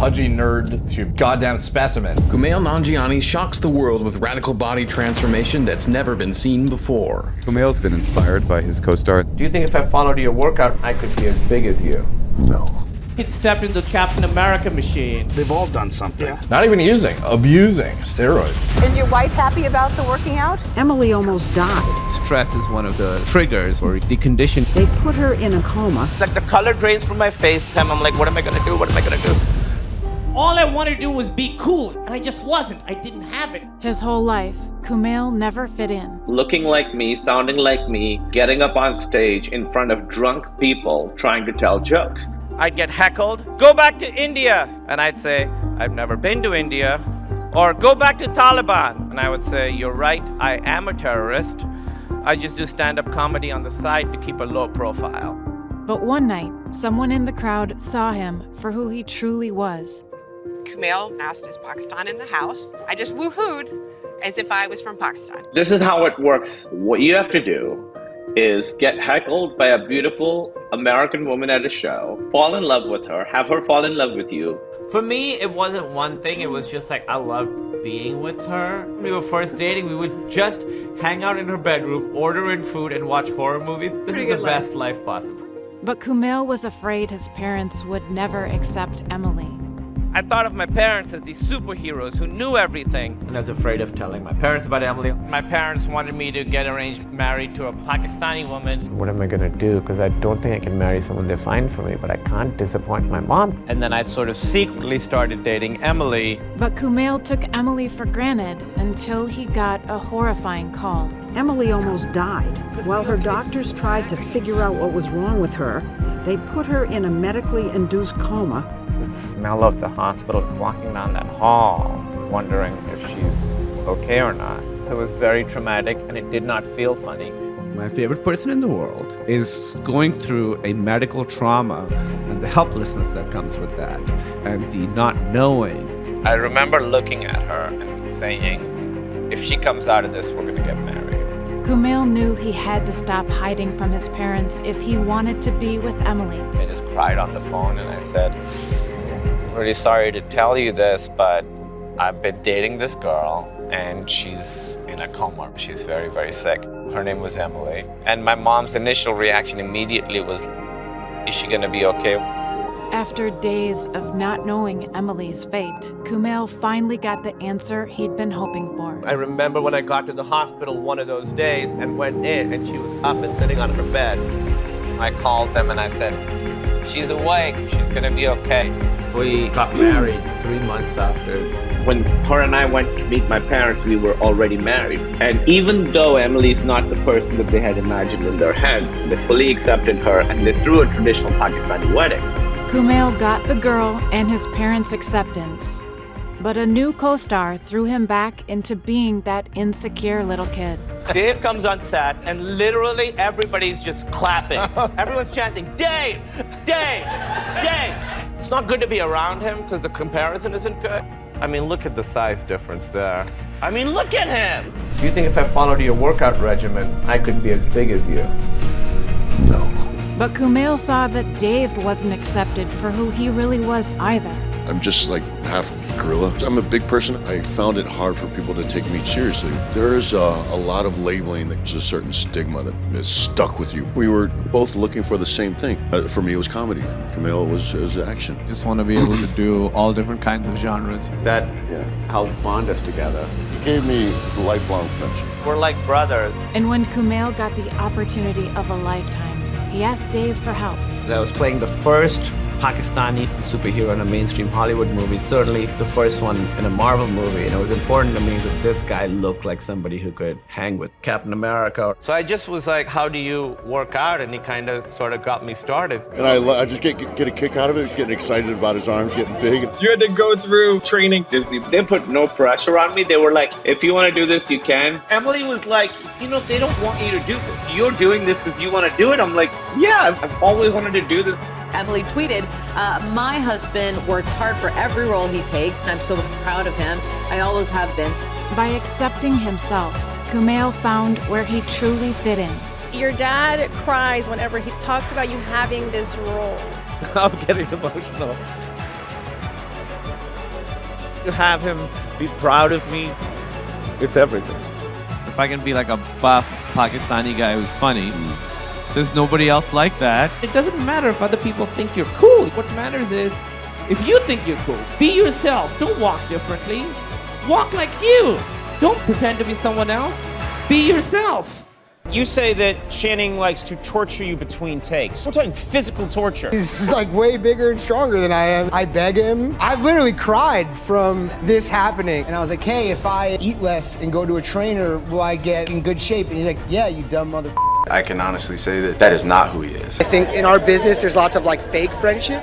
pudgy nerd to goddamn specimen. Kumail Nanjiani shocks the world with radical body transformation that's never been seen before. Kumail's been inspired by his co-star. Do you think if I followed your workout, I could be as big as you? No. He stepped into the Captain America machine. They've all done something. Yeah. Not even abusing steroids. Is your wife happy about the working out? Emily almost died. Stress is one of the triggers for the condition. They put her in a coma. Like the color drains from my face, and I'm like, what am I gonna do? What am I gonna do? All I wanted to do was be cool, and I just wasn't. I didn't have it. His whole life, Kumail never fit in. Looking like me, sounding like me, getting up on stage in front of drunk people trying to tell jokes. I'd get heckled, go back to India, and I'd say, I've never been to India. Or go back to Taliban, and I would say, you're right, I am a terrorist. I just do stand-up comedy on the side to keep a low profile. But one night, someone in the crowd saw him for who he truly was. Kumail asked, is Pakistan in the house? I just woohooed as if I was from Pakistan. This is how it works. What you have to do is get heckled by a beautiful American woman at a show, fall in love with her, have her fall in love with you. For me, it wasn't one thing. It was just like, I loved being with her. When we were first dating, we would just hang out in her bedroom, order in food, and watch horror movies. This is the best life possible. But Kumail was afraid his parents would never accept Emily. I thought of my parents as these superheroes who knew everything. And I was afraid of telling my parents about Emily. My parents wanted me to get arranged married to a Pakistani woman. What am I gonna do? Because I don't think I can marry someone they find for me, but I can't disappoint my mom. And then I sort of secretly started dating Emily. But Kumail took Emily for granted until he got a horrifying call. Emily almost died. While her doctors tried to figure out what was wrong with her, they put her in a medically induced coma. The smell of the hospital, walking down that hall, wondering if she's okay or not. It was very traumatic, and it did not feel funny. My favorite person in the world is going through a medical trauma and the helplessness that comes with that and the not knowing. I remember looking at her and saying, if she comes out of this, we're gonna get married. Kumail knew he had to stop hiding from his parents if he wanted to be with Emily. I just cried on the phone and I said, I'm really sorry to tell you this, but I've been dating this girl and she's in a coma. She's very, very sick. Her name was Emily. And my mom's initial reaction immediately was, is she gonna be okay? After days of not knowing Emily's fate, Kumail finally got the answer he'd been hoping for. I remember when I got to the hospital one of those days and went in and she was up and sitting on her bed. I called them and I said, she's awake, she's gonna be okay. We got married 3 months after. When her and I went to meet my parents, we were already married. And even though Emily's not the person that they had imagined in their heads, they fully accepted her and they threw a traditional Pakistani wedding. Kumail got the girl and his parents' acceptance. But a new co-star threw him back into being that insecure little kid. Dave comes on set and literally everybody's just clapping. Everyone's chanting, Dave, Dave, Dave. It's not good to be around him because the comparison isn't good. I mean, look at the size difference there. I mean, look at him. Do you think if I followed your workout regimen, I could be as big as you? No. But Kumail saw that Dave wasn't accepted for who he really was either. I'm just like half gorilla. I'm a big person. I found it hard for people to take me seriously. There's a lot of labeling. There's a certain stigma that is stuck with you. We were both looking for the same thing. For me, it was comedy. Kumail was action. Just want to be able to do all different kinds of genres. That helped bond us together. He gave me lifelong friendship. We're like brothers. And when Kumail got the opportunity of a lifetime, he asked Dave for help. I was playing the first Pakistani superhero in a mainstream Hollywood movie, certainly the first one in a Marvel movie, and it was important to me that this guy looked like somebody who could hang with Captain America. So I just was like, how do you work out? And he kind of sort of got me started. And I just get a kick out of it, getting excited about his arms getting big. You had to go through training. They put no pressure on me. They were like, if you want to do this, you can. Emily was like, you know, they don't want you to do this. You're doing this because you want to do it. I'm like, yeah, I've always wanted to do this. Emily tweeted, my husband works hard for every role he takes, and I'm so proud of him. I always have been. By accepting himself, Kumail found where he truly fit in. Your dad cries whenever he talks about you having this role. I'm getting emotional. to have him be proud of me, it's everything. If I can be like a buff Pakistani guy who's funny, there's nobody else like that. It doesn't matter if other people think you're cool. What matters is if you think you're cool, be yourself. Don't walk differently. Walk like you. Don't pretend to be someone else. Be yourself. You say that Channing likes to torture you between takes. We're talking physical torture. He's like way bigger and stronger than I am. I beg him. I've literally cried from this happening. And I was like, hey, if I eat less and go to a trainer, will I get in good shape? And he's like, yeah, you dumb mother. I can honestly say that is not who he is. I think in our business, there's lots of like fake friendships.